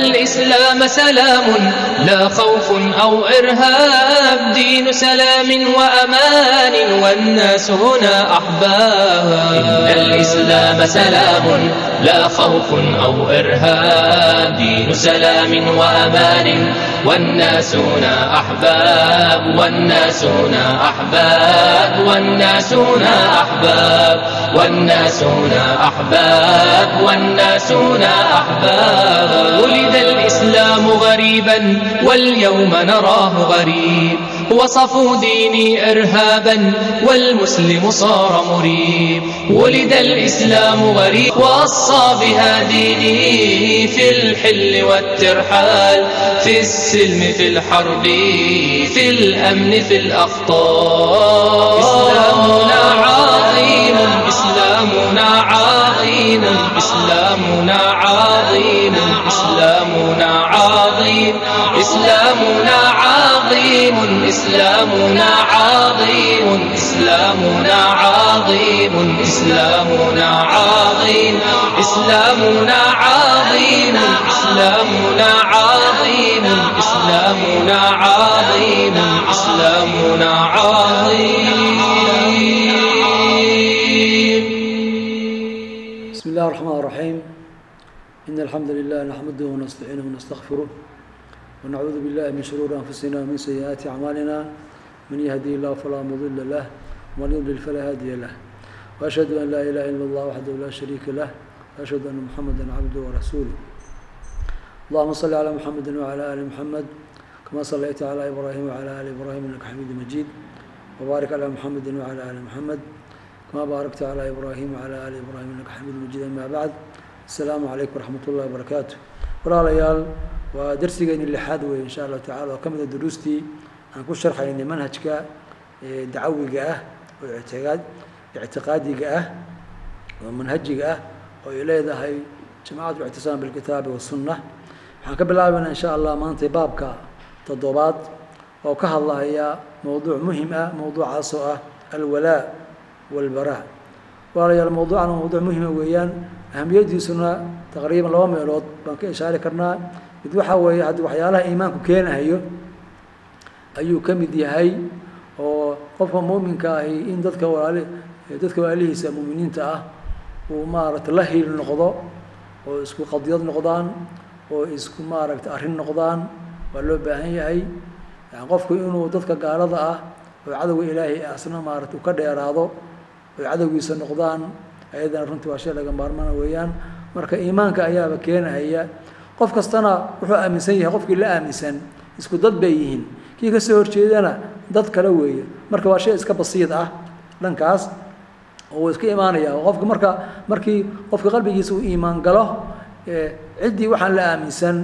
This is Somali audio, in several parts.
الإسلام سلام لا خوف أو إرهاب، دين سلام وأمان والناس هنا أحباب. إن الإسلام سلام لا خوف أو إرهاب، دين سلام وأمان والناس هنا أحباب، والناس هنا أحباب، والناس هنا أحباب، والناس هنا أحباب، والناس هنا أحباب. ولد الإسلام غريبا واليوم نراه غريب، وصفوا ديني إرهابا والمسلم صار مريب. ولد الإسلام غريب وصى بها ديني، في الحل والترحال، في السلم في الحرب، في الأمن في الأخطار. إسلامنا عظيم، إسلامنا عظيم، إسلامنا عظيم، إسلامنا عظيم، إسلامنا عظيم، إسلامنا عظيم، إسلامنا عظيم، إسلامنا عظيم، إسلامنا عظيم، إسلامنا عظيم، إسلامنا عظيم، إسلامنا عظيم. بسم الله الرحمن الرحيم. إن الحمد لله نحمده ونستعينه ونستغفره ونعوذ بالله من شرور أنفسنا ومن سيئات أعمالنا، من يهدي الله فلا مضل له ومن يضلل فلا هادي له، وأشهد أن لا إله إلا الله وحده لا شريك له، وأشهد أن محمدا عبده ورسوله. اللهم صل على محمد وعلى آل محمد كما صليت على إبراهيم وعلى آل إبراهيم إنك حميد مجيد، وبارك على محمد وعلى آل محمد كما باركت على إبراهيم وعلى آل إبراهيم إنك حميد مجيد. أما بعد، السلام عليكم ورحمة الله وبركاته. walaalayaal waa darsigeeni lixaad weeye insha Allah tacaala, oo ka mid ah duruustii aan ku sharxaynay manhajka dacawiga ah oo ictiqaadiga ah oo manhajiga ah oo ay leedahay jamaacatu ictisaam bil kitaab wa sunnah. waxaan ka bilaabaynaa insha Allah maanta baabka toddobaad oo ka hadlaya mowduuc muhiim ah, mowduucaas oo ah alwalaa walbaraa. walaalayaal mowduucan waa mowduuc muhiim weeyaan, ahamiyadiisuna taqriiban laba meelood baan ka ishaari karnaa. mid waxa weeye haddii waxyaalaha iimaanku keenayo ayuu ka mid yahay, oo qofka muuminka ahi in dadka walaalihiisa muuminiinta ah uu maaragtay la hiil noqdo, oo isku qadiyad noqdaan, oo isku maaragtay arrin noqdaan, waa loo baahan yahay. yani qofku inuu dadka gaalada ah oo cadowga ilaahay asna maaragtay u ka dheeraado, oo cadowgiisa noqdaan, ayadana runtii waa shay laga maarmaan weeyaan. marka iimaanka ayaaba keenaya. qof kastana wuxuu aaminsan yahay, qofkii la aaminsan isku dad bay yihiin, kii ka soo horjeedana dad kale weeye. marka waa shay iska basiid ah dhankaas, oo iska iimaanaya qofka markii qofka qalbigiisa uu iimaan galo, ciddii waxaan la aaminsan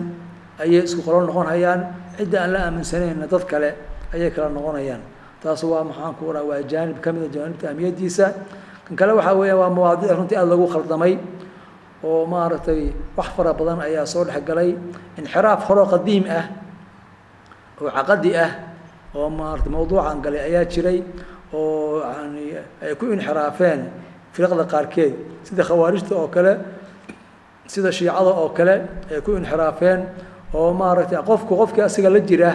ayay isku qolo noqonayaan, ciddii aan la aaminsanayna dad kale ayay kala noqonayaan. taas waa maxaan ku oraa, waa jaanib ka mid ah jaanibta ahmiyadiisa. kan kale waxaa weeyaan waa mawaadiic runtii aada lagu khaldamay, oo maaragtay wax fara badan ayaa soo dhex galay. inxiraaf horoo qadiim ah oo caqadi ah oo maaragtay mowduucan galay ayaa jiray, oo yani ay ku inxiraafeen firqada qaarkeed, sida khawaarijta oo kale, sida shiicada oo kale ay ku inxiraafeen. oo maaragtay qofkii asaga la jira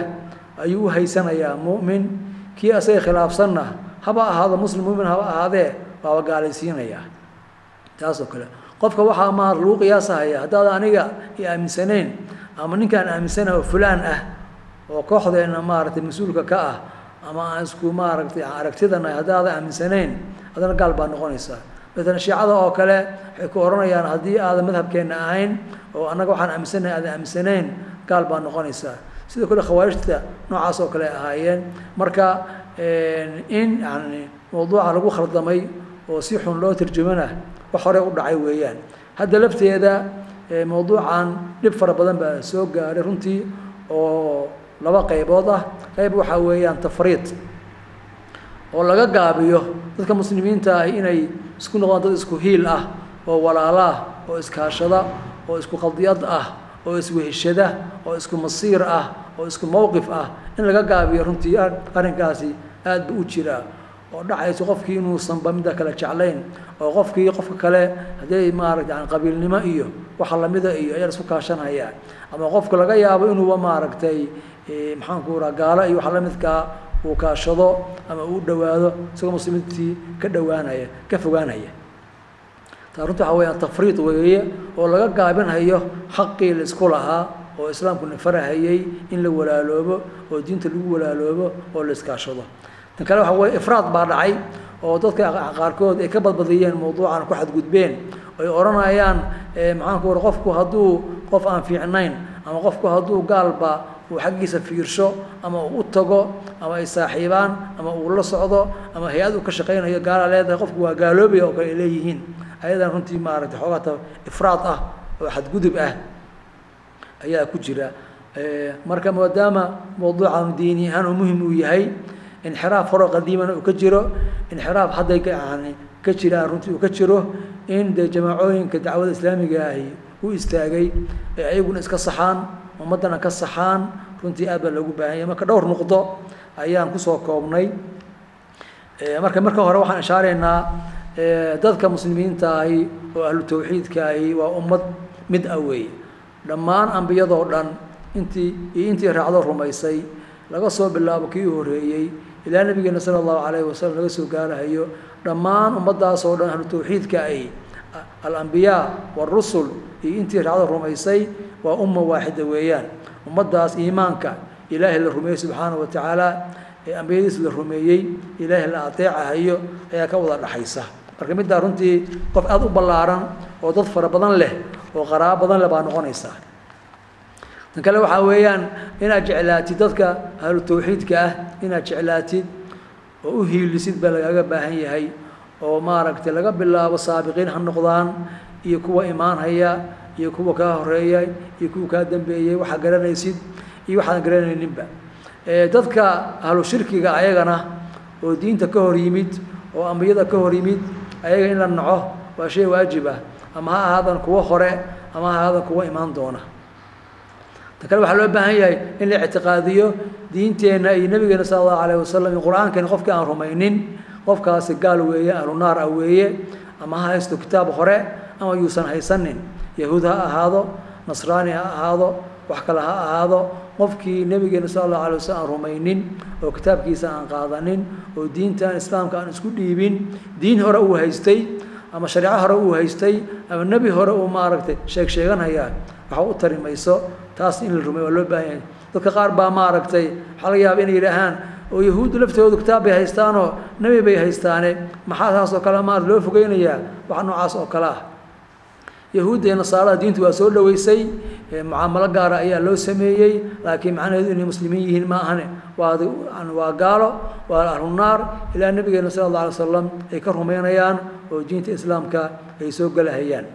ayuu u haysanayaa mu'min, kii asaga khilaafsanna haba ahaado muslim mu'min haba ahaadee waaba gaalaysiinayaa. taas oo kale qofka waxaa lagu qiyaasahaya, haddaad aniga i aaminsanayn ama ninkaan aaminsanahay oo fulaan ah oo kooxdeena maaragtay mas-uulka ka ah, ama aan isku maaragtay aragtidanahay, haddaada aaminsanayn adana gaal baa noqonaysaa. maalan shiicada oo kale waxay ku oranayaan haddii aadan madhabkeenna ahayn oo annaga waxaan aaminsanahay aadan aaminsanayn gaal baa noqonaysaa. sidoo kale khawaarijta noocaas oo kale ahaayeen. marka in yani mowduuca lagu khaldamay oo si xun loo tarjumana wax hore u dhacay weeyaan. hadda lafteeda mowduucan dhib fara badan baa soo gaaray runtii, oo laba qaybood ah. qayb waxaa weeyaan tafriid, oo laga gaabiyo dadka muslimiinta ah inay isku noqdaan dad isku hiil ah, oo walaala ah, oo iskaashada, oo isku qadiyad ah, oo isweheshada, oo isku masiir ah, oo isku mowqif ah. in laga gaabiyo runtii arrinkaasi aad buu u jiraa, oo dhacayso qofkii inuusan ba midda kale jeclayn, oo qofka kale hadday maaragtay qabiilnimo iyo waxa lamida iyo ayaa isku kaashanaya ama qofka laga yaabo inuu maaragtay maxaan ku raa gaalo iyo waxa lamidka uu kaashado ama uu dhawaado isagoo muslimiintii ka dhawaanaya ka fogaanaya taarunta waxa weeyaan tafriid weeye oo laga gaabinayo xaqii la isku lahaa oo islaamku farahayay in la walaaloobo oo diinta lagu walaaloobo oo la iskaashado tan kale waxa weeye ifraad baa dhacay oo dadka qaarkood ay ka badbadiyeen mawduucan ku xadgudbeen ay oranayaan maxaan ku raa qofku hadduu qof aan fiicnayn ama qofku hadduu gaalba uu xaggiisa fiirsho ama uu tago ama ay saaxiibaan ama uu la socdo ama hay'ad uu ka shaqeynayo gaala leedahay qofku waa gaaloobay oo kale leeyihiin ayadan runtii maaragtay xoogata ifraad ah oo xadgudub ah ayaa ku jira marka maadaama mawduucan diini ahaan uu muhiim u yahay inxiraaf hore qadiimana uu ka jiro inxiraaf hadday ka jiraan runtii uu ka jiro in de jamaacooyinka dacwada islaamiga ahi u istaagay ee ayaguna iska saxaan ummadana ka saxaan runtii aad baa loogu baahan yahay marka dhowr nuqdo ayaan kusoo koobnay marka hore waxaan ishaareynaa dadka muslimiinta ahi oo ahlu tawxiidka ahi waa ummad mid ah weeye dhammaan ambiyadoo dhan intii raacdo rumaysay laga soo bilaabo kii horeeyey ilaa nabigeena sala allahu calayhi wasallam laga soo gaarahayo dhammaan ummadaasoo dhan ahlu tawxiidka ahi alambiyaa waarusul iyo intii raacdo rumaysay waa umma waaxida weeyaan ummadaas iimaanka ilaahay la rumeeyey subxaanahu wa tacaala ee ambiyadiis la rumeeyey ilaahay la ateecahayo ayaa ka wada dhaxaysa marka middaa runtii qof aada u ballaaran oo dad fara badan leh oo qaraabo badan leh baa noqonaysaa tan kale waxaa weeyaan inaad jeclaatid dadka ahlu tawxiidka ah inaad jeclaatid oo u hiilisid baa lagaaga baahan yahay oo maaragtay laga bilaabo saabiqiin ha noqdaan iyo kuwa imaanhaya iyo kuwa kaa horeeya iyo kuwa kaa dambeeyey waxaa garanaysid iyo waxaan garanayninba dadka ahlu shirkiga ayagana oo diinta ka hor yimid oo ambiyada ka hor yimid ayaga in la naco waa shay waajib ah ama ha ahaadan kuwa hore ama ha ahaadan kuwa imaan doona tan kale waxaa loo baahan yahay in la ictiqaadiyo diinteenna iyo nabigeena sala allahu calayhi wasalam iyo qur-aankeena qofkii aan rumaynin qofkaasi gaal weeye ahlu naar ah weeye ama ha haysto kitaab hore ama yuusan haysanin yahuud ha ahaado nasraani ha ahaado wax kale ha ahaado qofkii nabigeena sala allahu alay wasalam aan rumaynin oo kitaabkiisa aan qaadanin oo diintan islaamka aan isku dhiibin diin hore uu haystay ama shareeco hore uu haystay ama nebi hore uu maaragtay sheeganhayaa waxa u tari mayso taas in la rumeeyo waa loo baahan yahay dadka qaar baa maaragtay waxaa laga yaaba inay yidhaahaan oo yahuuddu laftoodu kitaab bay haystaanoo nebi bay haystaane maxaa taas oo kale maarata loo fogeynayaa wax noocaas oo kale ah yahuudda iyo nasaarada diintu waa soo dhaweysay mucaamalo gaara ayaa loo sameeyey laakiin macnaheedu inay muslimiin yihiin ma ahane waa gaalo waa ahlu naar ilaa nabigeena sala allahu alay wasalam ay ka rumaynayaan oo diinta islaamka ay soo galahayaan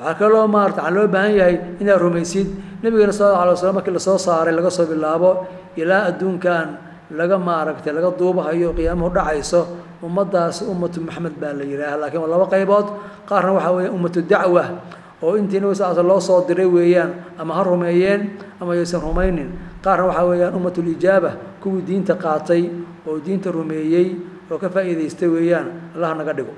waxaa kaloo maarata waxaa loo baahan yahay inaad rumaysid nabigeena sala allahu alay wasalam markii lasoo saaray laga soo bilaabo ilaa adduunkan laga maaragtay laga duubahayo qiyaamuhu dhacayso ummadaas ummatu maxamed baa la yidhaaha laakiin waa laba qaybood qaarna waxaa weeye ummatu dacwa oo intii nabi sal loo soo diray weeyaan ama ha rumeeyeen ama yaysan rumaynin qaarna waxaa weeyaan ummatul ijaaba kuwii diinta qaatay oo diinta rumeeyey oo ka faa'iidaystay weeyaan allah naga dhigo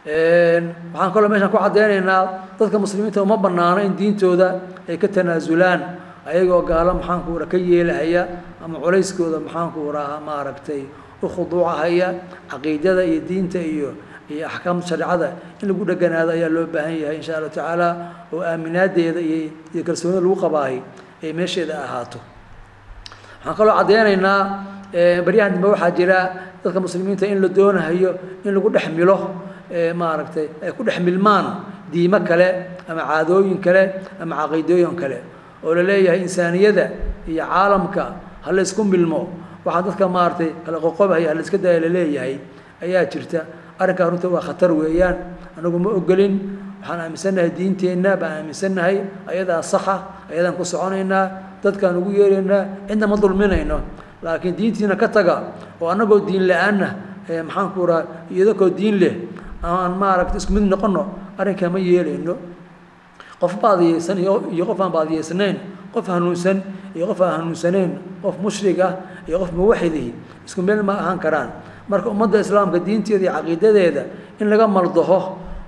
waxaan kaloo meeshaan ku caddeynaynaa dadka muslimiinta uma bannaano in diintooda ay ka tanaasulaan ayagoo gaalo maxaanku ura ka yeelahaya ama culayskooda maxaanku uraha maaragtay u khuduucahaya caqiidada iyo diinta iyo axkaamta shareecada in lagu dheganaado ayaa loo baahan yahay insha allahu tacaala oo aaminaadeeda iyo kalsoonida lagu qabaahay ay meesheeda ahaato waxaan kaloo caddeynaynaa baryahan dambe waxaa jira dadka muslimiinta in la doonahayo in lagu dhex milo maaragtay ay ku dhex milmaan diimo kale ama caadooyin kale ama caqiidooyin kale oo la leeyahay insaaniyada iyo caalamka ha la isku milmo waxaa dadka maaragtay kala qoqobahaya ha la iska daya la leeyahay ayaa jirta arrinkaa runta waa khatar weeyaan anagu ma ogolin waxaan aaminsannahay diinteenna baan aaminsannahay ayadaa saxa ayadaan ku soconaynaa dadkaan ugu yeeraynaa cidna ma dulminayno laakiin diintiina ka taga oo annagoo diin la-aanna maxaanku raa iyadakoo diin leh aan maaragtay isku mid noqono arrinkaa ma yeelayno qof baadiyeysan iyo qof aan baadiyeysnayn qof hanuunsan iyo qof aan hanuunsanayn qof mushrig ah iyo qof muwaxidihi isku meel ma ahaan karaan marka ummadda islaamka diinteeda iyo caqiidadeeda in laga maldaho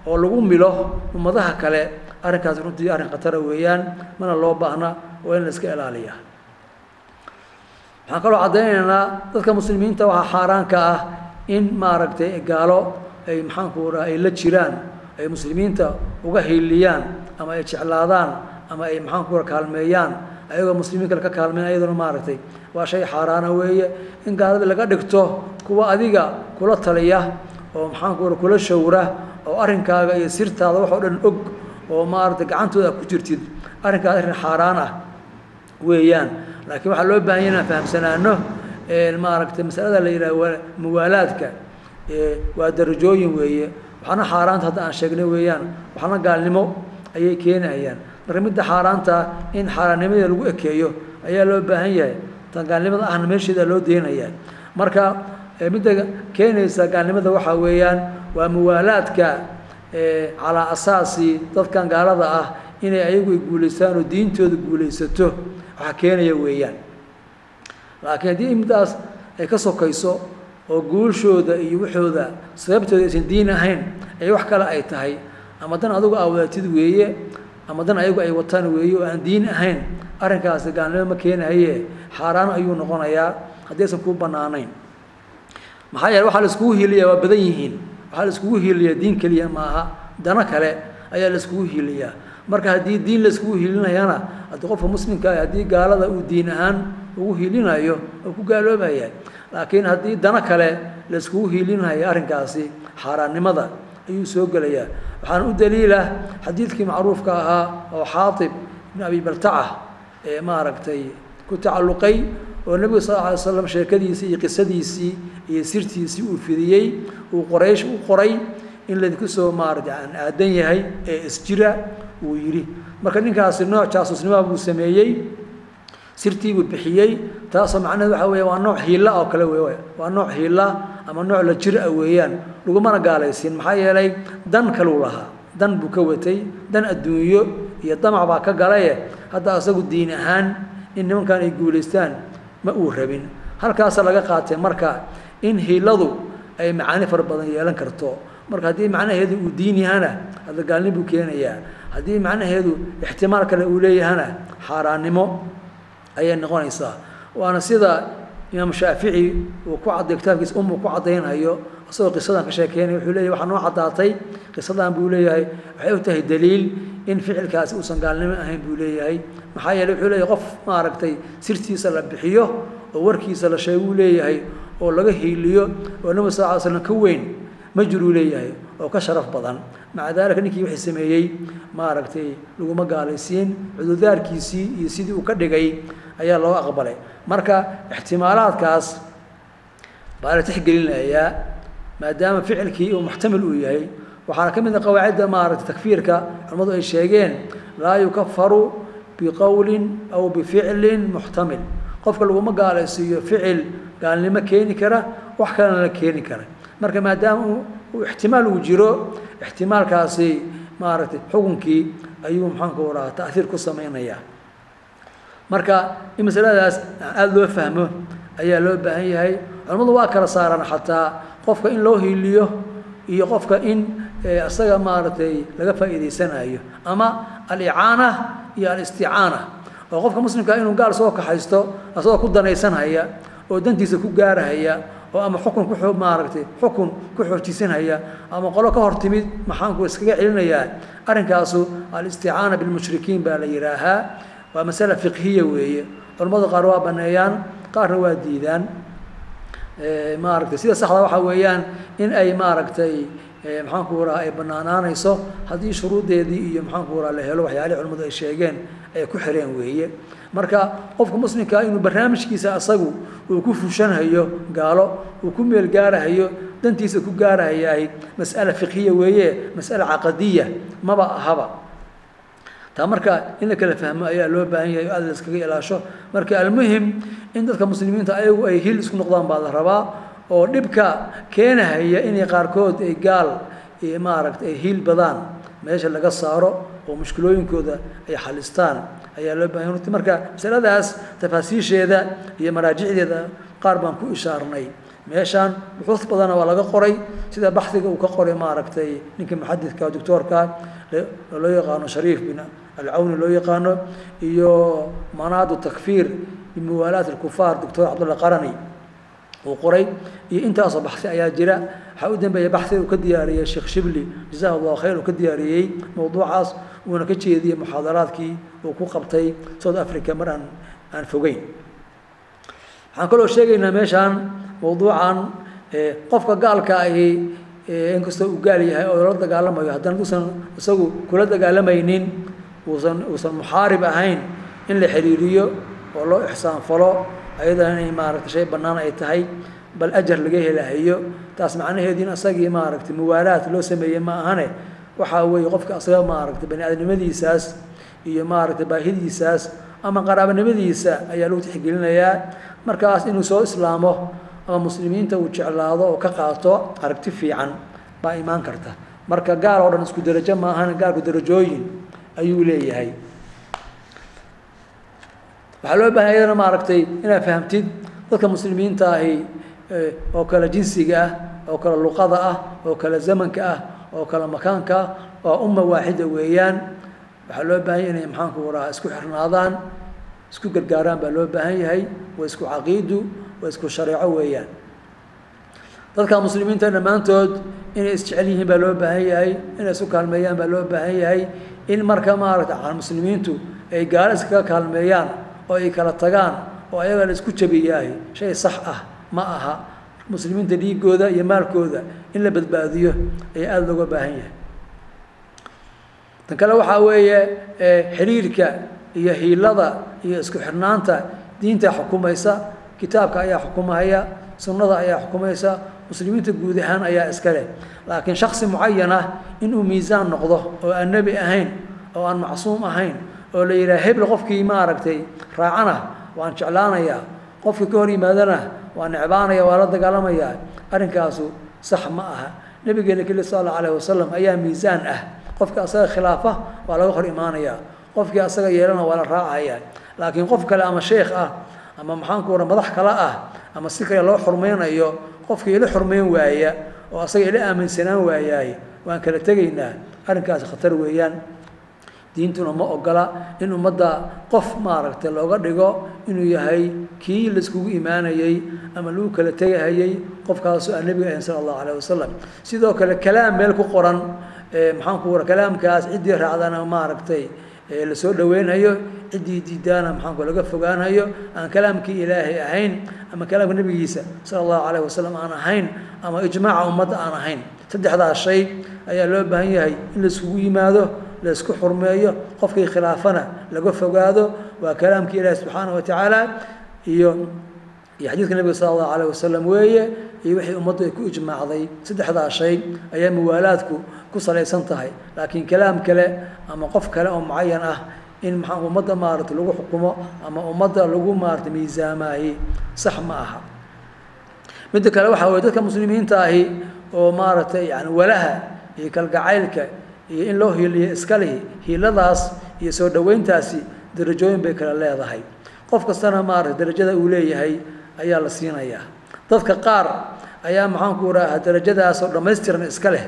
oo lagu milo ummadaha kale arrinkaas runtii arrin khatar weeyaan mana loo baahna oo in la iska ilaaliyaa waxaan kaloo caddaynaynaa dadka muslimiinta waxaa xaaraan ka ah in maaragtay gaalo ay maxaanku raha ay la jiraan ay muslimiinta uga hiiliyaan ama ay jeclaadaan ama ay maxaanku raha kaalmeeyaan ayagoo muslimiin kale ka kaalmeyn ayaduna maaragtay waa shay xaaraana weeye in gaalada laga dhigto kuwa adiga kula taliya oo maxaanku raha kula shawra oo arrinkaaga iyo sirtaada wax oo dhan og oo maaragtay gacantooda ku jirtid arrinkaas arrin xaaraan ah weeyaan laakiin waxaa loo baahan yahay inaan fahamsanaano maaragtay masalada la yidhaha muwaalaadka waa darajooyin weeye waxaana xaaraanta hadda aan sheegnay weeyaan waxaana gaalnimo ayay keenayaan marka midda xaaraanta in xaaraannimadii lagu ekeeyo ayaa loo baahan yahay tan gaalnimada ahna meesheeda loo deenayaa marka midda keenaysa gaalnimada waxaa weeyaan waa muwaalaadka calaa asaasi dadkan gaalada ah inay ayagu ay guulaystaan oo diintooda guulaysato waxaa keenaya weeyaan laakiin haddii middaas ay ka sokayso oo guulshooda iyo waxooda sababtooda aysan diin ahayn ay wax kale ay tahay ama dan adigu aa wadatid weeye ama dan ayagu ay wataan weeye oo aan diin ahayn arrinkaasi gaalnimo ma keenahaye xaaraan ayuu noqonayaa haddaysan kuu bannaanayn maxaa yeele waxaa la iskugu hiiliyaa waa badan yihiin waxaa la iskugu hiiliyaa diin keliya maaha dano kale ayaa la iskugu hiiliyaa marka haddii diin la iskugu hiilinayana haddii qofka muslimka ah haddii gaalada uu diin ahaan ugu hiilinayo oo ku gaaloobaya laakiin haddii dano kale la iskugu hiilinayo arrinkaasi xaaraannimada ayuu soo gelayaa waxaana u daliilah xadiidkii macruufka ahaa oo xaatib ibn abi baltaca ee maaragtay ku tacalluqay oo nebigu sal lla alay slam sheekadiisii iyo qisadiisii iyo sirtiisii uu fidiyey uu qoraysh u qoray in laydinku soo maaragtay aan aadan yahay ee isjira uu yidhi marka ninkaasi nooc jaasusnimoa buu sameeyey sirtii buu bixiyey taasoo macnaheed waxaa weeye waa nooc hiilla oo kale wey waa nooc hiilla ama nooc la jir ah weeyaan lagumana gaalaysiin maxaa yeelay dan kaluu lahaa dan buu ka watay dan adduunyo iyo damac baa ka galaye hadda asagu diin ahaan in nimankan ay guulaystaan ma uu rabin halkaasa laga qaatay marka in hiiladu ay macaani fara badan yeelan karto marka haddii macnaheedu uu diin yahana hadda gaalnin buu keenayaa haddii macnaheedu ixtimaal kale uu leeyahana xaaraannimo ayay noqonaysaa waana sida imaam shaafici uu ku cadday kitaabkiisa ku caddaynhayo isagoo qisadan ka sheekeynaya wuxuu leeyahay waxaa noo caddaatay qisadan buu leeyahay waxay u tahay daliil in ficilkaasi uusan gaalnimo ahayn buu leeyahay maxaa yeeley wuxuu leeyahay qof maaragtay sirtiisa la bixiyo oo warkiisa la sheeguu leeyahay oo laga hiiliyo oo nabi sal ly slam ka weyn ma jiruu leeyahay oo ka sharaf badan maca daalika ninkii wixii sameeyey maaragtay laguma gaalaysiin cududaarkiisii iyo sidii uu ka dhigay ayaa loo aqbalay marka ixtimaalaadkaas baa la tixgelinayaa maadaama ficilkii uu muxtamil uu yahay waxaana ka mid ah qawaacidda maaragtay takfiirka culimmadu ay sheegeen laa yukafaru biqowlin aw bificlin muxtamil qofka laguma gaalaysiiyo ficil gaalnimo keeni kara wax kalena la keeni kara marka maadaama uu ixtimaal uu jiro ixtimaalkaasi maaragtay xukunkii ayuu maxaanku rahaa ta'hiir ku samaynayaa marka in masaladaas aada loo fahmo ayaa loo baahan yahay culimmadu waa kala saaraan xataa qofka in loo hiiliyo iyo qofka in isaga maaragtay laga faa'iidaysanayo ama alicaana iyo alisticaana oo qofka muslimkaa inuu gaal soo kaxaysto asagoo ku danaysanhaya oo dantiisa ku gaarahaya oo ama xukun ku maaragtay xukun ku xoojisanhaya ama qolo ka hor timid maxaanku iskaga celinayaa arrinkaasu alisticaana bilmushrikiin baa la yidhaahaa waa masala fiqhiya weeye culimmadu qaar waa baneeyaan qaarna waa diidaan maaragtay sida saxda waxaa weeyaan in ay maaragtay maxaanku raha ay banaanaanayso haddii shuruuddeedii iyo maxaanku raha la helo waxyaalihii culimmadu ay sheegeen ay ku xireen weeye marka qofka muslimkaa inuu barnaamijkiisa asagu uu ku fushanhayo gaalo uu ku meel gaarahayo dantiisa ku gaarahayahay mas'ala fiqhiya weeye mas'ala caqadiya maba ahaba taa marka in la kala fahmo ayaa loo baahan yahay o aad la iskaga ilaasho marka almuhim in dadka muslimiinta ayagu ay hil isku noqdaan baa la rabaa oo dhibka keenahaya inay qaarkood ay gaal maaragtay ay hiil badaan meesha laga saaro oo mushkilooyinkooda ay xalistaan ayaa loo baahan yahay marka masaladaas tafaasiisheeda iyo maraajicdeeda qaar baan ku ishaarnay meeshaan buxuus badana waa laga qoray sida baxdiga uu ka qoray maaragtay ninka muxadidka doctorka loo yaqaano Shariif bin al-Awni loo yaqaano iyo manaadu takfiir bimuwalaat al-kuffar doctor Abdullah Qarani uu qoray iyo intaas baxsi ayaa jira waxa uu dambeeyay baxsi uu ka diyaariyay Sheikh Shibli jazakallahu khayr uu ka diyaariyay mawduucaas uu ka jeediyay muhaadaraadkii uu ku qabtay South Africa maran aan fogeyn waxaan kaloo sheegaynaa meeshaan mawduucan qofka gaalka ah inkastoo uu gaal yahay oo la dagaalamayo haddana uusan isagu kula dagaalamaynin uusan muxaarib ahayn in la xiriiriyo oo loo ihsaan falo ayadana inay maaragtay shay bannaan ay tahay bal ajar laga helayo taas macnaheedu in asagii maaragtay muwaalaad loo sameeyay ma ahane waxa weeye qofka asaga maaragtay bani aadamnimadiisaas iyo maaragtay baahidiisaas ama qaraabanimadiisa ayaa loo tixgelinayaa markaas inuu soo islaamo ama muslimiinta uu jeclaado oo ka qaato aragti fiican baa iimaan karta marka gaar oo dhan isku darajo ma ahan gaarku darajooyin ayuu leeyahay waxa loo baahan yahay maaragtay inaad fahamtid dadka muslimiinta ahi oo kala jinsiga ah oo kala luqada ah oo kala zamanka ah oo kala makaanka oo umma waahida weeyaan waxa loo baahan yahay maxaan ku waraa isku xirnaadaan isku gargaaraan baa loo baahan yahay waa isku caqiido waa isku shariico weeyaan dadka muslimiinta dhamaantood inay isjecel yihiin baa loo baahan yahay inay isku kaalmeeyaan baa loo baahan yahay in marka maaragtay aan muslimiintu ay gaar iska kaalmeeyaan oo ay kala tagaan oo ayaga la isku jabiyahay shay sax ah ma aha muslimiinta dhiigooda iyo maalkooda in la badbaadiyo ay aad looga baahan yahay tan kale waxa weeye xiriirka iyo hiilada iyo isku xirnaanta diinta xukumaysa kitaabka ayaa xukumaya sunnada ayaa xukumaysa muslimiinta guud ahaan ayaa iska leh laakiin shakhsi muayyan ah inuu miisaan noqdo oo aan nabi ahayn oo aan macsuum ahayn oo la yiraahdo hebel qofkii maaragtay raacana waan jeclaanayaa qofkii ka hor yimaadana waan necbaanaya waa la dagaalamaya arinkaasu sax ma aha nabigeena sallallahu alayhi wasallam ayaa miisaan ah qofka asaga khilaafa waa laga hor imaanaya qofkii asaga yeelana waa la raacaya laakiin qof kale ama sheekh ah ama maxaan ku waraa madax kale ah ama si kale loo xurmeynayo qofkii la xurmeyn waaya oo asaga ila aaminsanaan waayay waan kala tagaynaa arinkaas khatar weeyaan diintuna ma ogola in ummadda qof maaragtay looga dhigo inuu yahay kii la iskugu imaanayay ama lagu kala tagayay qofkaas oo nabiga sallallahu alayhi wasallam sidoo kale kalaam meel ku qoran maxaan ku waraa kalaamkaas cidii raacdana maaragtay la soo dhaweynayo cidii diidana maxaan ku laga fogaanayo aan kalaamkii ilaahay ahayn ama kalaamka nabigiisa sallallahu alayhi wasallam aan ahayn ama ijmaaca ummadda aan ahayn saddexdaas shay ayaa loo baahan yahay in la isugu yimaado la isku xurmeeyo qofkii khilaafana laga fogaado waa kalaamkii ilaahay subhanahu wa ta'ala iyo xadiiska nabiga sallallahu alayhi wasallam weeye iyo wixii ummaddu ay ku ijmaacday saddexdaas shay ayaa muwaalaadku ku salaysan tahay laakiin kalaam kale ama qof kale oo muayyan ah in maxaa ummadda maaragtay lagu xukumo ama ummadda lagu maaragtay miisaamay sax ma aha mid kale waxa weeye dadka muslimiinta ahi oo maaragtay yani walaha iyo kalgacaylka iyo in loo hiiliyo iska leh hiiladaas iyo soo dhaweyntaasi darajooyin bay kala leedahay qof kastana maaragtay darajada uu leeyahay ayaa la siinayaa dadka qaar ayaa maxaan ku rahaa darajadaas oo dhameystiran iska leh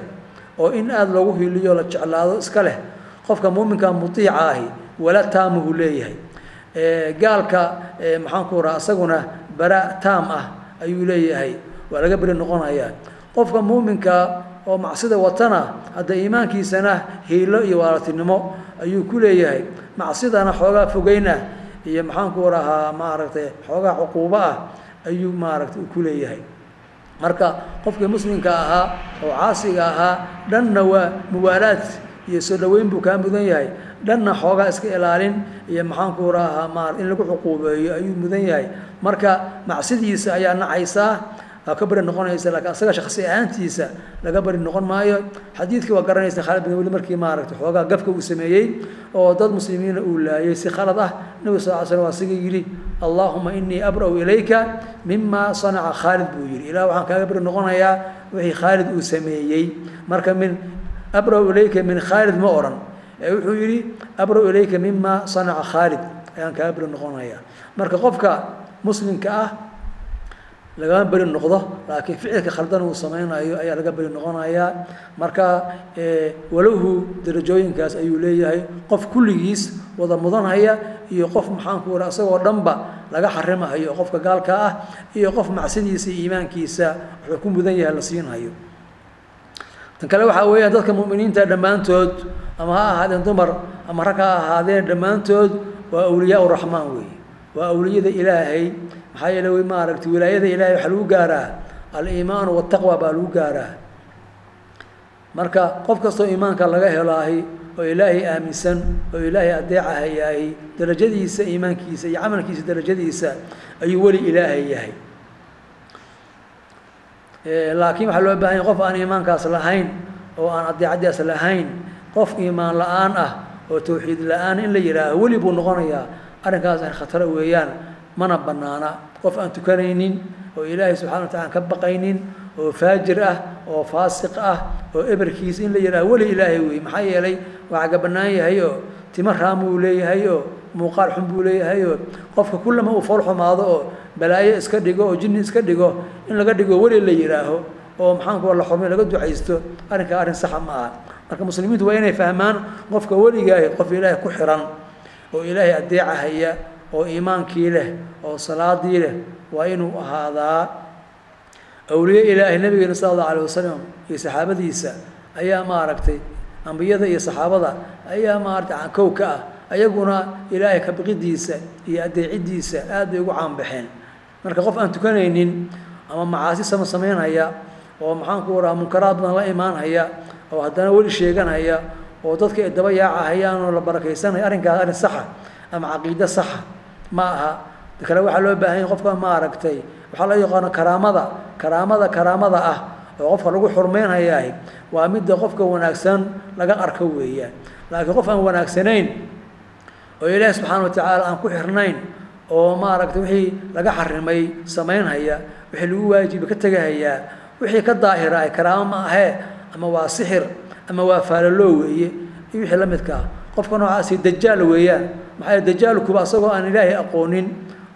oo in aad loogu hiiliyo la jeclaado iska leh qofka muuminka mutiica ahi wala taamuhu leeyahay gaalka maxaan ku rahaa asaguna bara taam ah ayuu leeyahay waa laga bari noqonayaa qofka muuminka oo macsida watana hada iimaankiisana hiilo iyo walatinimo ayuu ku leeyahay macsidana xoogaa fogeyna iyo maxaan ku rahaa maaragtay xoogaa cuquuba ah ayuu maaragtay ku leeyahay marka qofkii muslimka ahaa oo caasiga ahaa dhanna waa muwaalaad iyo soo dhaweyn buu ka mudan yahay dhanna xoogaa iska ilaalin iyo maxaan ku rahaa in lagu cuquubeeyo ayuu mudan yahay marka macsidiisa ayaa nacaysa ka bari noqonaysa laakiin asaga shakhsi ahaantiisa laga bari noqon maayo xadiidkii waa garanaysa Khalid bin Walid markii maaragtay xoogaa gafka uu sameeyay oo dad muslimiin uu laayay si khalad ah nabi sallallahu alayhi wasallam yiri Allahumma inni abra'u ilayka mimma sana'a Khalid buu yiri ilaa waxaan kaaga bari noqonayaa wixii Khalid uu sameeyay marka min abra'u ilayka min Khalid ma oran wuxuu yiri abra'u ilayka mimma sana'a Khalid ayaan kaaga bari noqonayaa marka qofka muslimka ah lagama bari noqdo laakiin ficilka khaldan uu samaynayo ayaa laga bari noqonayaa marka walahu darajooyinkaas ayuu leeyahay qof kulligiis wada mudanaya iyo qof maxaan ku wara asagoo dhanba laga xarimayo qofka gaalka ah iyo qof macsidiisa iyo iimaankiisa wuxuu ku mudan yahay la siinayo tan kale waxa weeyaan dadka muuminiinta dhamaantood ama ha ahaadeen dumar ama rag ha ahaadeen dhamaantood waa awliyaa raxmaan weey waa awliyada ilaahay maxaa yeelay way ma aragtay wilaayada ilaahay waxa lagu gaaraa al-iimaan wa taqwa baa lagu gaaraa marka qof kastoo iimaanka laga helaahay oo ilaahay aaminsan oo ilaahay adeecahay darajadiisa iimaankiisa iyo amalkiisa darajadiisa ayuu wali ilaahay yahay laakiin waxa loo baahan yahay qof aan iimaankaas lahayn oo aan adeecadaas lahayn qof iimaan la'aan ah oo tawxiid la'aan in la yiraahdo wali buu noqonayaa arrinkaas khatar weeyaan mana banaana qof aan tukanaynin oo ilaahay subxaanahu wa ta'ala ka baqaynin oo faajir ah oo faasiq ah oo eberkiis in la yiraahdo wali ilaahay weey maxaa yeelay waxa ka banaan yahay oo timar raamuu leeyahay oo muuqaal xun buu leeyahay oo qofka kullama uu fool xumaado oo balaayo iska dhigo oo jinni iska dhigo in laga dhigo wali la yiraaho oo maxaan ku la xurmay laga ducaysto arrinka arrin sax ma aha marka muslimiintu waa inay fahmaan qofka waliga qof ilaahay ku xiran oo ilaahay adeecahaya oo iimaankii leh oo salaadii leh waa inuu ahaadaa awliya ilaahay nabiga sallallahu alayhi wasallam iyo saxaabadiisa ayaa ma aragtay ambiyada iyo saxaabada ayaa ma aragtay aan kowka ah ayaguna ilaahay ka biqidiisa iyo adeecidiisa aad ay ugu caan baxeen marka qof aan tukanaynin ama macaasi sameynaya oo maxaan ku waraa munkaraad badan la iimaanaya oo haddana wali sheeganaya oo dadka ay daba yaacayaan oo la barakaysanay arrinkaas arrin sax ah ama caqiido sax ma aha kale waxa loo baahan yahay qofka ma aragtay waxa la yaqaan karaamada ah oo qofka lagu xurmeynayaa waa mid qofka wanaagsan laga arko weeyaan laakiin qof aan wanaagsanayn oo ilaahay subxaanahu wa ta'ala aan ku xirnayn oo ma aragtay wixii laga xarimay sameynaya wixii lagu waajibi ka tagaya wixii ka daahira ay karaamo ma ahe ama waa sixir ama waa faalalo weeye wixii la midka qofka noocaas dajaal weeyaan maxay dajaalku ba asagoo aan ilaahay aqoonin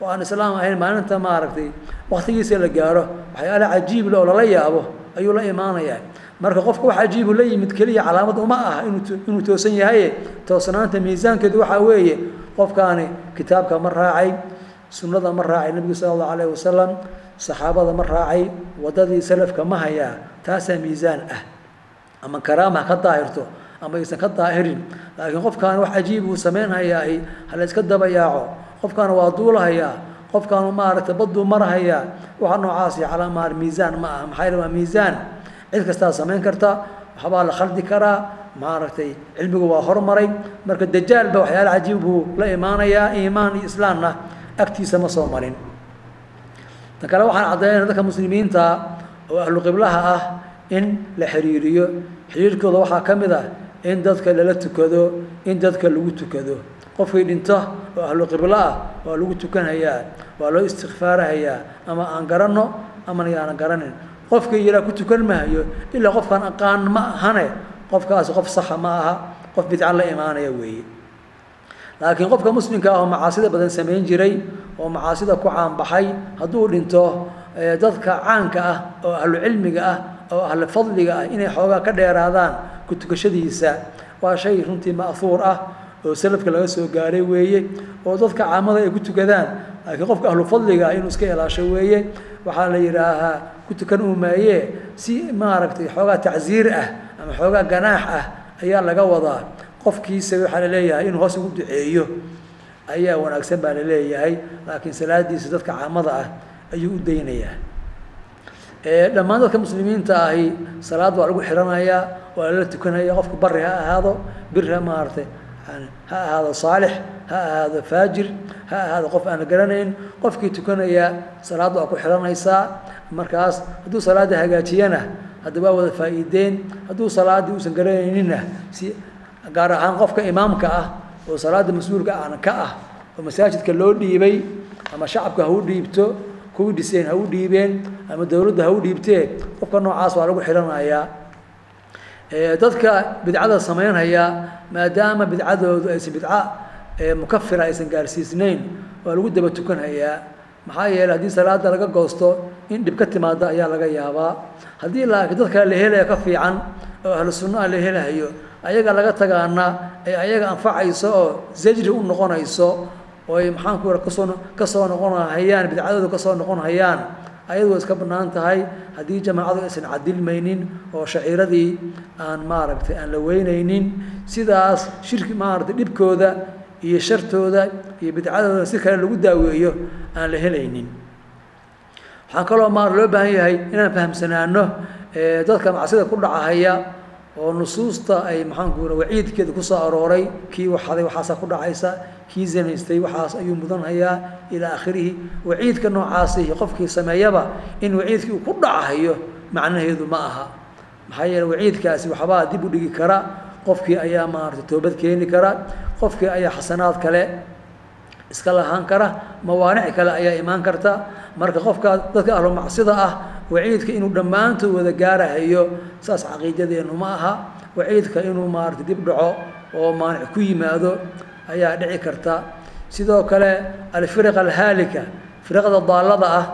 oo aan islaam ahayn maalinta ma aragtay waqtigiisa la gaaro waxyaalo cajiib leh oo la yaabo ayuu la iimaanayaa marka qofka waxa cajiib la yimid kaliya calaamad uma aha inuu toosan yahay toosnaanta miisaankeedu waxa weeye qofkaani kitaabka ma raacay sunnada ma raacay nabiga sallallahu alayhi wasallam saxaabada ma raacay wadadii salafka ma haya taasa miisaan ah ama karaama ka daahirto ama aysan ka daahirin laakiin qofkaan wax cajiib uu sameeynayaa hal iska dabayaaco qofkaan waa duulahayaa qofkaan ma aragtay baddu marahaya waxa noocaas calaamad miisaan ma aha maxay waa miisaan cid kasta sameyn karta waxba la khaldi karaa ma aragtay cilmigu waa hormaray marka dajaal ba waxyaalo cajiib uu la iimaanaya iimaan islaamna agtiisa ma soo marin takala waxaan cadeeyay dadka muslimiinta oo ahlu qiblaha ah in la xiriiriyo xiriirkooda waxa kamid ah in dadka la tukado in dadka lagu tukado qofkii dhinta oo ahlu qibla ah waa lagu tukanayaa waa loo istighfaarayaa ama aan garanno ama aan garanin qofkii yira ku tukan maayo illa qofkan aqaan ma ahane qofkaas qof sax ma aha qof bidca la iimaanaya weeye laakiin qofka muslimka ah oo macaasida badan sameyn jiray oo macaasida ku caan baxay haduu dhinto dadka caanka ah oo ahlu cilmiga ah oo ahlu fadliga ah inay xooga ka dheeraadaan ku tukashadiisa waa shay runtii ma'fuur ah oo salafka laga soo gaaray weeye oo dadka caamada ay ku tukadaan laakiin qofka ahlu fadliga inuu iska ilaasho weeye waxa la yiraahaa ku tukan uumaaye si ma aragtay xooga tacsiir ah ama xooga ganaax ah ayaa laga wadaa qofkiisa waxa la leeyahay inuu hoos ugu duceeyo ayaa wanaagsan baa la leeyahay laakiin salaadiisa dadka caamada ah ayuu u deynayaa dhammaan dadka muslimiinta ahi salaad waa lagu xiranayaa waa la tukanayaa qofku bari ha ahaado birra ma aragtay ha ahaado saalix ha ahaado faajir ha ahaado qof aan garanayn qofkii tukanaya salaad waa ku xiranaysaa markaas hadduu salaada hagaajiyana hadda waa wada faa'iideen hadduu salaadii uusan garanayninna si gaar ahaan qofka imaamka ah oo salaada mas'uulka ka ah oo masaajidka loo dhiibay ama shacabka ha u dhiibto kuwii dhiseen ha u dhiibeen ama dawladda ha u dhiibtee qofka noocaas waa lagu xiranayaa dadka bidcada sameynaya maadaama bidcadoodu aysan bidca mukaffira aysan gaarsiisnayn waa lagu daba tukanayaa maxaa yeelay haddii salaada laga goosto in dhib ka timaada ayaa laga yaabaa haddii laakiin dadka la helaya ka fiican oo ahlu sunnaha la helayo ayaga laga tagaana ay ayaga anfacayso oo zajri u noqonayso oo ay maxaan ku wara kasoo noqonayaan bidcadooda kasoo noqonayaan ayadu iska bannaan tahay haddii jamaacadu aysan cadilmaynin oo shaciiradii aan maaragtay aan la weynaynin sidaas shirki maaragtay dhibkooda iyo shartooda iyo bidcadooda si kale lagu daaweeyo aan la helaynin waxaan kaloo loo baahan yahay inaan fahamsanaano dadka macsida ku dhacahaya oo nusuusta ay maxaan ku waciidkeeda ku soo arooray kii waxaday waxaasa ku dhacaysa kii zinaystay waxaas ayuu mudanhayaa ilaa aakhirihi waciidka noocaasi qofkii sameeyaba in waciidkii uu ku dhacahayo macnaheedu ma aha maxaa yeelay waciidkaasi waxbaa dib u dhigi kara qofkii ayaa maaragtay toobad keeni kara qofkii ayaa xasanaad kale iska lahaan kara mawaanic kale ayaa imaan karta marka qofka dadka ahlu macsida ah waciidka inuu dhammaantood wada gaarahayo saas caqiidadeenu ma aha waciidka inuu maaragtay dib dhaco oo maanic ku yimaado ayaa dhici karta sidoo kale alfirqa alhaalika firqada daalada ah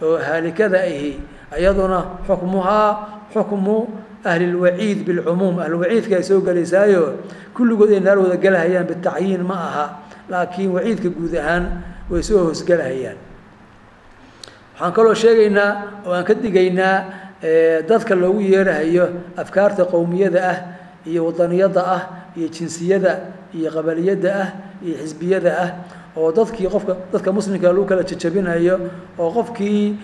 oo haalikada ahi ayaduna xukmuhaa xukmu ahli lwaciid bilcumuum ahlulwaciidka ay soo gelaysaayo kulligood ay naar wada gelahayaan bitacyiin ma aha laakiin waciidka guud ahaan way soo hoosgelahayaan waxaan kaloo sheegaynaa oo aan ka digaynaa dadka loogu yeerahayo afkaarta qowmiyada ah iyo wadaniyada ah iyo jinsiyada iyo qabaliyada ah iyo xisbiyada ah oo dadka muslimka lagu kala jajabinayo oo qofkii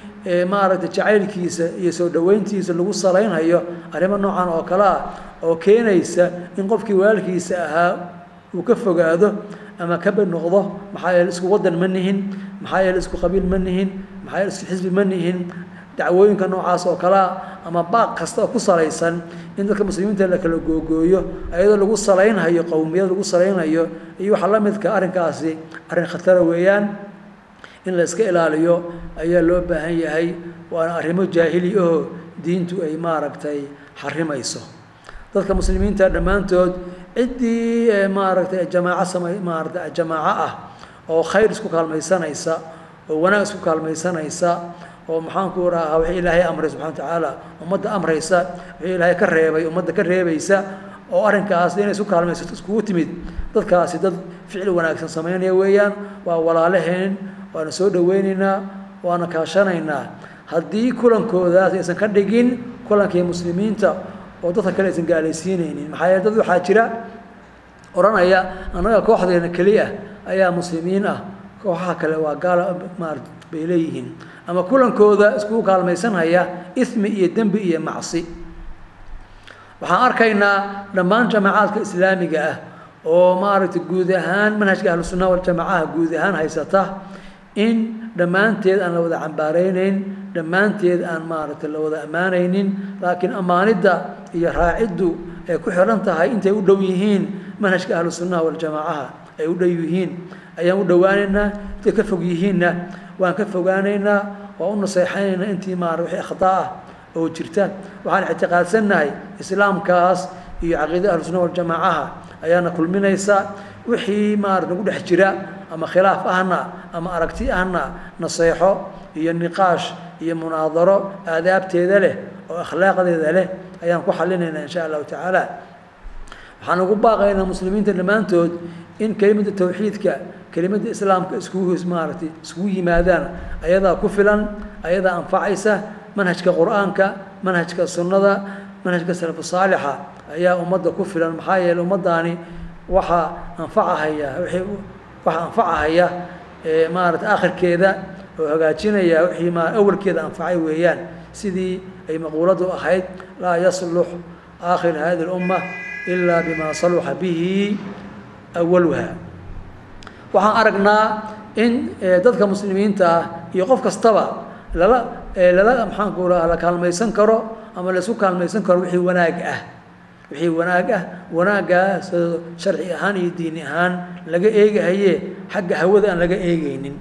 maaragtay jacaylkiisa iyo soo dhaweyntiisa lagu salaynhayo arrimo noocan oo kale ah oo keenaysa in qofkii walaalkiisa ahaa uu ka fogaado ama ka noqdo maxaa yeelay isku wadan ma nihin maxaa yeelay isku qabiil ma nihin maxaa yeelay isku xisbi ma nihin dacwooyinka noocaas oo kale ah ama baaq kasta oo ku salaysan in dadka muslimiinta la kala googooyo ayadoo lagu salaynhayo qowmiyad lagu salaynhayo iyo waxa la midka arrinkaasi arrin khatar weeyaan in la iska ilaaliyo ayaa loo baahan yahay waana arrimo jaahili oo diintu ay maaragtay xarimayso dadka muslimiinta dhammaantood ciddii maaragtay maaragtay jamaaco ah oo khayr isku kaalmaysanaysa oo wanaag isku kaalmaysanaysa oo maxaan ku rahaa wixii ilaahay amray subxaana watacaala ummadda amraysa wixii ilaahay ka reebay ummadda ka reebaysa oo arrinkaas inay isku kaalmaysato iskugu timid dadkaasi dad ficil wanaagsan samaynaya weeyaan waa walaalaheen waana soo dhaweynaynaa waana kaashanaynaa haddii kulankoodaas aysan ka dhigin kulankii muslimiinta oo dadka kale aysan gaalaysiinaynin maxaa yeele dad waxaa jira odhanaya annaga kooxdeena keliya ayaa muslimiin ah kooxaha kale waa gaala maarata bay leeyihiin ama kulankooda iskugu kaalmaysanhaya ismi iyo dembi iyo macsi waxaan arkaynaa dhammaan jamaacaadka islaamiga ah oo maaragtay guud ahaan manhajka ahlu sunna waljamaacaha guud ahaan haysata in dhammaanteed aan la wada cambaaraynayn dhammaanteed aan maaragtay la wada ammaanaynin laakiin ammaanidda iyo raaciddu ay ku xiran tahay intay u dhow yihiin manhajka ahlu sunnaha waljamaacaha ay u dhow yihiin ayaan u dhowaanaynaa intay ka fog yihiinna waan ka fogaanaynaa waan u naseexaynaynaa intii wixii akhtaa ah oo jirta waxaan ictiqaadsannahay islaamkaas iyo caqiida ahlu sunna waljamaacaha ayaana kulminaysa wixii nagu dhex jira ama khilaaf ahna ama aragti ahna naseexo iyo niqaash iyo munaadaro aadaabteeda leh oo akhlaaqdeeda leh ayaan ku xalinaynaa insha allahu tacaala waxaan ugu baaqaynaa muslimiinta dhammaantood in kelimada tawxiidka kelimada islaamka iskugu yimaadaan ayadaa ku filan ayadaa anfacaysa manhajka qur'aanka manhajka sunnada manhajka salafu saalixa ayaa ummadda ku filan maxaa yeelay ummaddaani waxaa anfacahaya aakhirkeeda oo hagaajinaya wixii awalkeeda anfacay weeyaan sidii ay maquuladu ahayd laa yaslux aakhir hadi lumma ilaa bima saluxa bihi awaluha waxaan aragnaa in dadka muslimiinta ah iyo qof kastaba lala maxaanku raha la kaalmaysan karo ama laisku kaalmaysan karo wixii wanaag ah wanaaggaas sharci ahaan iyo diini ahaan laga eegahaye xagga hawada aan laga eegaynin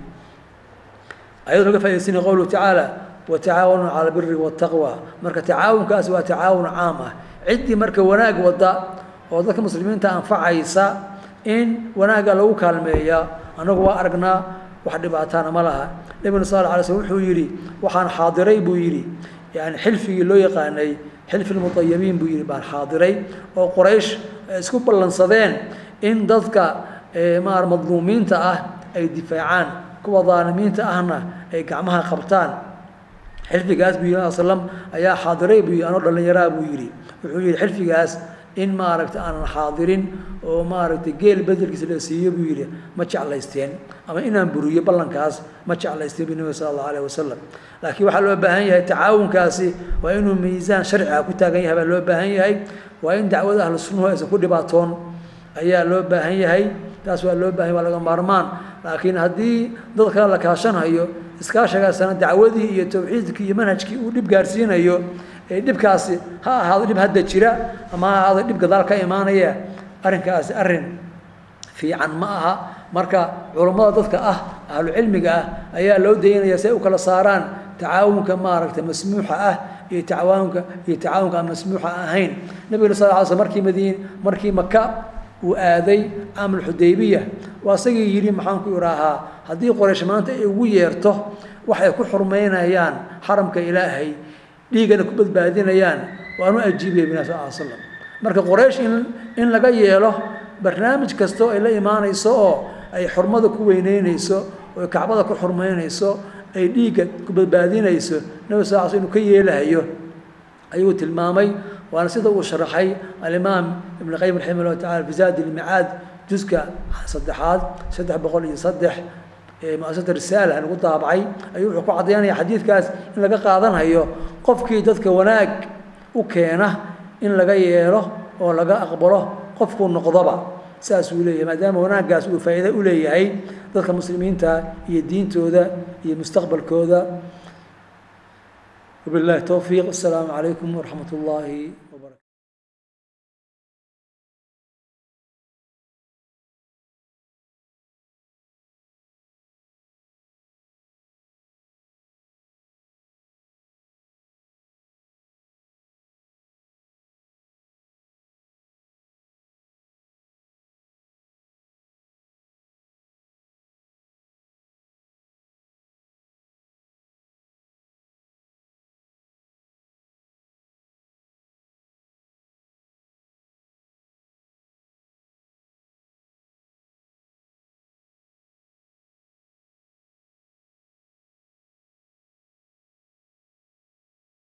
ayadoo laga faa'idaysanaya qowluhu tacaala watacaawanuu cala albiri waataqwa marka tacaawunkaasi waa tacaawun caam ah ciddii marka wanaag wadda oo dadka muslimiinta anfacaysa in wanaagga lagu kaalmeeya annagu waa aragnaa wax dhibaatana ma laha nabiga sallallahu alayhi wasallam wuxuu yiri waxaan xaadiray buu yiri yani xilfigii loo yaqaanay xilf almutayyibin buu yiri baan xaadiray oo quraysh isku ballansadeen in dadka madluumiinta ah ay difaacaan kuwa dhaalimiinta ahna ay gacmaha qabtaan xilfigaas buu yiri sallam ayaa xaadiray buu ano dhalinyaraa buu yiri wuxuu yiri xilfigaas in maaragta aan xaadirin oo maaragta geel bedelkiisa la siiyo buu yiri ma jeclaysteen ama inaan buriyo ballankaas ma jeclaysteen nabiga sallallahu alayhi wasallam laakiin waxa loo baahan yahay tacaawunkaasi waa inuu miisaan sharci ah ku taagan yahay loo baahan yahay waa in dacwada ahlu sunnah ay ku dhibaatoon ayaa loo baahan yahay taas waa loo baahan waa laga maarmaan laakiin haddii dadka la kaashanayo iskaashigaasana dacwadii iyo tawxiidkii iyo manhajkii uu dhib gaarsiinayo dhibkaasi ha ahaado dhib hadda jira ama ha ahaado dhib gadaal ka imaanaya arrinkaasi arrin fiican ma aha marka culimada dadka ah ahlu cilmiga ah ayaa loo deynaya si ay u kala saaraan tacaawunka maaragta masmuuxa ah iyo tacaawunka aan masmuuxa ahayn nabiga sallallahu alayhi wasallam markii Makka uu aaday aamul Hudaybiya waasagii yiri maxaan ku iraahaa haddii Quraysh maanta ay ugu yeerto waxay ku xurmeynayaan xaramka Ilaahay dhiigana ku badbaadinayaan waanu ajiibay nabiga sallallahu alayhi wasallam marka Quraysh in laga yeelo barnaamij kasto ay la imaanayso oo ay xurmada ku weyneynayso oo Kacbada ku xurmeynayso ay dhiiga ku badbaadinayso nabiga sallallahu alayhi wasallam ka yeelayo ayuu tilmaamay وانا سيده وشرحي الامام ابن القيم رحمه الله تعالى في زاد المعاد جزء صدحات صدح بقول يصدح مؤسسه الرساله انا قلت طابعي ايوه ku cadeynaya xadiidkaas in laga qaadanayo qofkii dadka wanaag u keena in laga yeelo oo laga aqbalo qofku noqdaba saas uu leeyahay maadaama wanaagaas uu faa'iido u leeyahay dadka muslimiinta iyo diintooda iyo mustaqbalkooda وبالله التوفيق السلام عليكم ورحمة الله